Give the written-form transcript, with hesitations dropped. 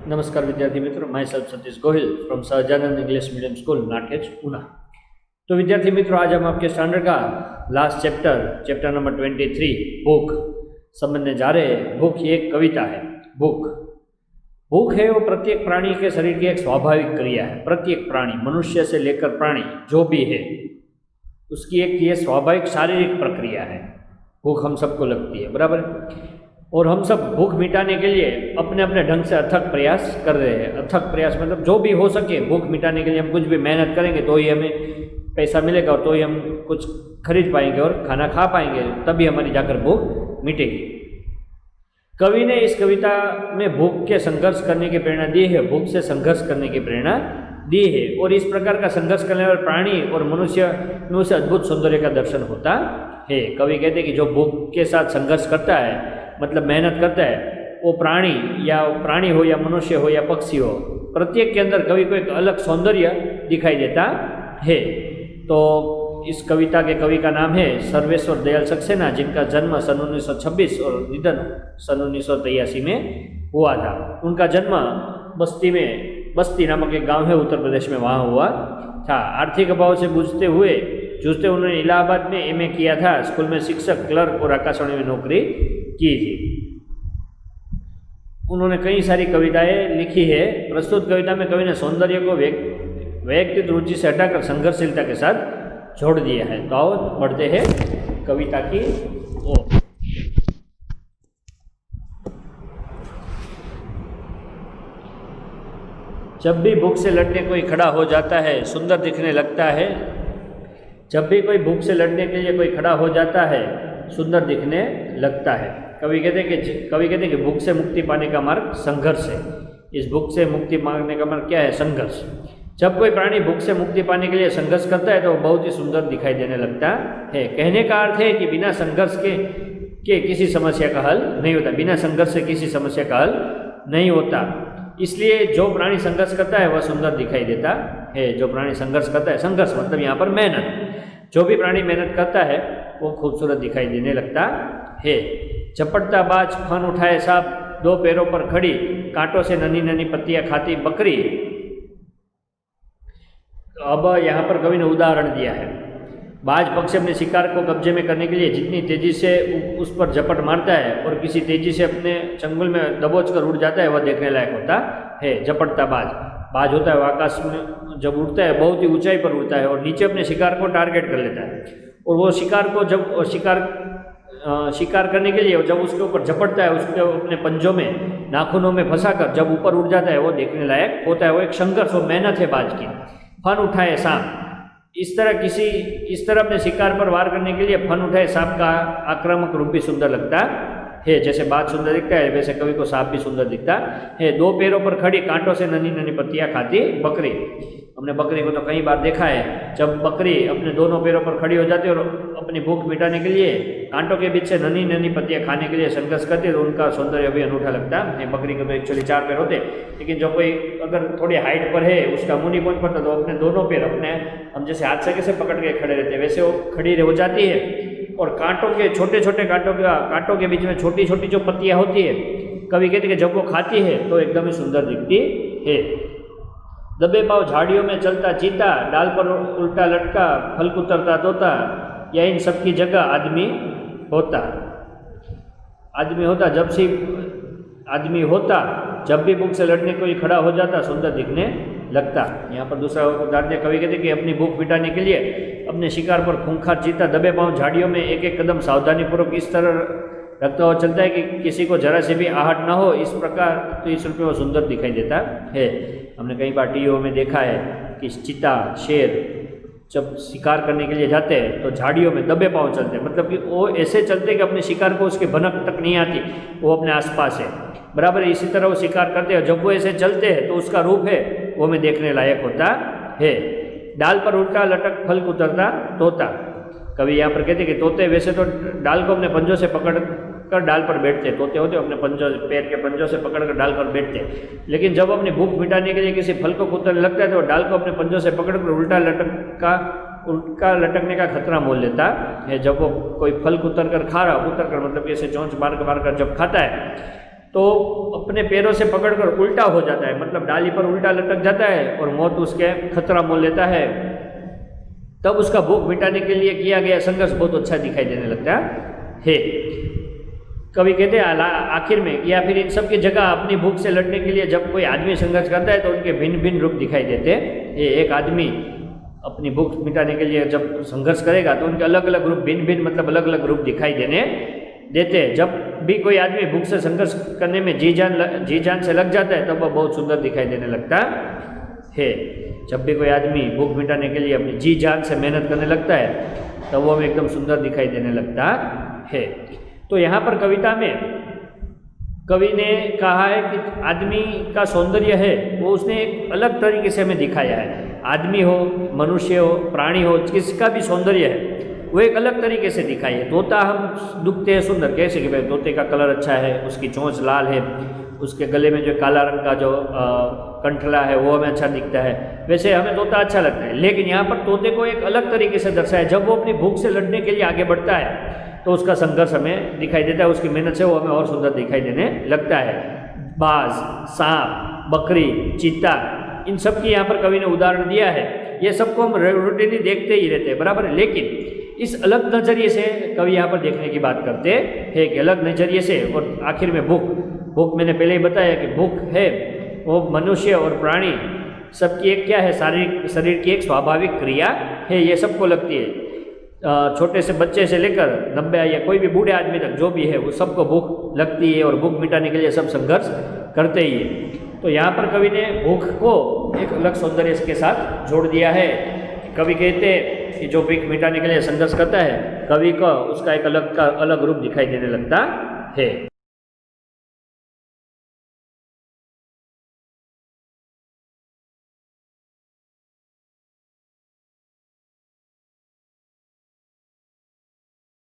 नमस्कार विद्यार्थी मित्रों, my self Satish Gohil from Sahajanand English medium school Natkhej Una. तो विद्यार्थी मित्रों, आज हम आपके स्टैंडर्ड का लास्ट चैप्टर नंबर 23 भूख समझने जा रहे हैं। भूख ये एक कविता है। भूख है वो प्रत्येक प्राणी के शरीर की एक स्वाभाविक क्रिया है। प्रत्येक प्राणी, मनुष्य से लेकर प्राणी जो भी है, उसकी एक ये स्वाभाविक शारीरिक प्रक्रिया है। भूख हम सबको लगती है, बराबर। और हम सब भूख मिटाने के लिए अपने अपने ढंग से अथक प्रयास कर रहे हैं। अथक प्रयास मतलब जो भी हो सके भूख मिटाने के लिए हम कुछ भी मेहनत करेंगे तो ही हमें पैसा मिलेगा और तो ही हम कुछ खरीद पाएंगे और खाना खा पाएंगे, तभी हमारी जाकर भूख मिटेगी। कवि ने इस कविता में भूख के संघर्ष करने की प्रेरणा दी है। भूख से संघर्ष करने की प्रेरणा दी है और इस प्रकार का संघर्ष करने वाले प्राणी और मनुष्य में उसे अद्भुत सौंदर्य का दर्शन होता है। कवि कहते हैं कि जो भूख के साथ संघर्ष करता है, मतलब मेहनत करता है, वो प्राणी हो या मनुष्य हो या पक्षी हो, प्रत्येक के अंदर कवि को एक अलग सौंदर्य दिखाई देता है। तो इस कविता के कवि का नाम है सर्वेश्वर दयाल सक्सेना, जिनका जन्म सन 1926 और निधन सन 1983 में हुआ था। उनका जन्म बस्ती नामक एक गांव है उत्तर प्रदेश में, वहाँ हुआ था। आर्थिक अभाव से जूझते उन्होंने इलाहाबाद में एमए किया था। स्कूल में शिक्षक, क्लर्क और आकाशवाणी में नौकरी की थी। उन्होंने कई सारी कविताएं लिखी है। प्रस्तुत कविता में कवि ने सौंदर्य को वैयक्तिक रुचि से हटाकर संघर्षशीलता के साथ जोड़ दिया है। तो आओ बढ़ते हैं कविता की ओर। जब भी भूख से लड़ने कोई खड़ा हो जाता है, सुंदर दिखने लगता है। जब भी कोई भूख से लड़ने के लिए कोई खड़ा हो जाता है, सुंदर दिखने लगता है। कवि कहते हैं कि भूख से मुक्ति पाने का मार्ग संघर्ष है। इस भूख से मुक्ति पाने का मार्ग क्या है? संघर्ष। जब कोई प्राणी भूख से मुक्ति पाने के लिए संघर्ष करता है तो बहुत ही सुंदर दिखाई देने लगता है। कहने का अर्थ है कि बिना संघर्ष के किसी समस्या का हल नहीं होता। बिना संघर्ष से किसी समस्या का हल नहीं होता। इसलिए जो प्राणी संघर्ष करता है वह सुंदर दिखाई देता है। जो प्राणी संघर्ष करता है, संघर्ष मतलब यहाँ पर मेहनत, जो भी प्राणी मेहनत करता है वो खूबसूरत दिखाई देने लगता है। झपटता बाज, फन उठाए सांप, दो पैरों पर खड़ी, कांटों से नन्ही नन्ही पत्तियां खाती बकरी। अब यहाँ पर कवि ने उदाहरण दिया है। बाज पक्षी अपने शिकार को कब्जे में करने के लिए जितनी तेजी से उस पर झपट मारता है और किसी तेजी से अपने चंगुल में दबोच कर उड़ जाता है, वह देखने लायक होता है। झपटता बाज होता है वो आकाश में जब उड़ता है, बहुत ही ऊंचाई पर उड़ता है और नीचे अपने शिकार को टारगेट कर लेता है। और वो शिकार को जब शिकार करने के लिए जब उसके ऊपर झपटता है, उसके अपने पंजों में, नाखूनों में फंसाकर जब ऊपर उड़ जाता है, वो देखने लायक होता है। वो एक संघर्ष, वो मेहनत है बाज की। फन उठाए सांप, इस तरह अपने शिकार पर वार करने के लिए फन उठाए सांप का आक्रामक रूप भी सुंदर लगता है। जैसे बाज सुंदर दिखता है, वैसे कवि को सांप भी सुंदर दिखता है। दो पैरों पर खड़ी, कांटों से नन्ही नन्ही पत्तियां खाती बकरी। हमने बकरी को तो कई बार देखा है। जब बकरी अपने दोनों पैरों पर खड़ी हो जाती है और अपनी भूख मिटाने के लिए कांटों के बीच से नन्ही नन्ही पत्तियां खाने के लिए संघर्ष करती है, तो उनका सौंदर्य भी अनूठा लगता है। बकरी को तो एक्चुअली 4 पैर होते, लेकिन जो कोई अगर थोड़ी हाइट पर है, उसका मुंह नहीं पहुंच पाता, तो अपने दोनों पैर हम जैसे हाथ से कैसे पकड़ के खड़े रहते हैं, वैसे वो खड़ी हो जाती है। और छोटे छोटे कांटों के बीच में छोटी छोटी जो पत्तियां होती है, कवि कहते हैं कि जब वो खाती है तो एकदम ही सुंदर दिखती है। दबे पाँव झाड़ियों में चलता चीता, डाल पर उल्टा लटका, फल कुतरता तोता, या इन सब की जगह आदमी होता जब भी भूख से लड़ने कोई खड़ा हो जाता, सुंदर दिखने लगता। यहाँ पर दूसरा उदाहरण कवि कहते हैं कि अपनी भूख मिटाने के लिए अपने शिकार पर खूंखार चीता दबे पाँव झाड़ियों में एक एक कदम सावधानीपूर्वक इस तरह रखता हुआ चलता है कि किसी को जरा से भी आहट ना हो। इस प्रकार तो इस रूप में वो सुंदर दिखाई देता है। हमने कई बार टीवीओ में देखा है कि चीता, शेर जब शिकार करने के लिए जाते हैं तो झाड़ियों में दबे पाँव चलते हैं, मतलब कि वो ऐसे चलते हैं कि अपने शिकार को उसके भनक तक नहीं आती, वो अपने आसपास है, बराबर। इसी तरह वो शिकार करते हैं। जब वो ऐसे चलते हैं तो उसका रूप है वो में देखने लायक होता है। डाल पर उल्टा लटक, फल कुतरता तोता। कवि यहाँ पर कहते हैं कि तोते वैसे तो डाल को अपने पंजों से पकड़ कर डाल पर बैठते, तोते होते अपने पैर के पंजों से पकड़ कर डाल पर बैठते, लेकिन जब अपनी भूख मिटाने के लिए किसी फल को कुतरने लगता है तो डाल को अपने पंजों से पकड़ कर उल्टा लटकने का खतरा मोल लेता है। जब वो कोई फल कुतर कर मतलब कि ऐसे चोंच मार कर जब खाता है तो अपने पैरों से पकड़कर उल्टा हो जाता है, मतलब डाली पर उल्टा लटक जाता है और मौत उसके खतरा मोल लेता है। तब उसका भूख मिटाने के लिए किया गया संघर्ष बहुत अच्छा दिखाई देने लगता है। कवि कहते हैं आखिर में, या फिर इन सब की जगह अपनी भूख से लड़ने के लिए जब कोई आदमी संघर्ष करता है तो उनके भिन्न भिन्न रूप दिखाई देते हैं। ये एक आदमी अपनी भूख मिटाने के लिए जब संघर्ष करेगा तो उनके अलग अलग रूप, भिन्न भिन्न मतलब अलग अलग रूप दिखाई देते हैं। जब भी कोई आदमी भूख से संघर्ष करने में जी जान से लग जाता है तब वह बहुत सुंदर दिखाई देने लगता है। जब भी कोई आदमी भूख मिटाने के लिए अपनी जी जान से मेहनत करने लगता है तब वो एकदम सुंदर दिखाई देने लगता है। तो यहाँ पर कविता में कवि ने कहा है कि आदमी का सौंदर्य है वो उसने एक अलग तरीके से हमें दिखाया है। आदमी हो, मनुष्य हो, प्राणी हो, किसका भी सौंदर्य है वो एक अलग तरीके से दिखाई है। तोता हम दुखते हैं सुंदर, कैसे कि भाई तोते का कलर अच्छा है, उसकी चोंच लाल है, उसके गले में जो काला रंग का जो कंठला है वो हमें अच्छा दिखता है, वैसे हमें तोता अच्छा लगता है। लेकिन यहाँ पर तोते को एक अलग तरीके से दर्शाया। जब वो अपनी भूख से लड़ने के लिए आगे बढ़ता है तो उसका संघर्ष हमें दिखाई देता है, उसकी मेहनत से वो हमें और सुंदर दिखाई देने लगता है। बाज, सांप, बकरी, चीता, इन सब की यहाँ पर कवि ने उदाहरण दिया है। ये सबको हम रूटीनली देखते ही रहते हैं, बराबर है। लेकिन इस अलग नज़रिए से कवि यहाँ पर देखने की बात करते हैं कि अलग नज़रिए से। और आखिर में भूख मैंने पहले ही बताया कि भूख है वो मनुष्य और प्राणी सबकी एक क्या है, शरीर की एक स्वाभाविक क्रिया है, ये सबको लगती है। छोटे से बच्चे से लेकर 90 या कोई भी बूढ़े आदमी तक जो भी है वो सबको भूख लगती है और भूख मिटाने के लिए सब संघर्ष करते ही है। तो यहाँ पर कवि ने भूख को एक अलग सौंदर्य के साथ जोड़ दिया है। कवि कहते हैं कि जो भूख मिटाने के लिए संघर्ष करता है, कवि को उसका एक अलग रूप दिखाई देने लगता है।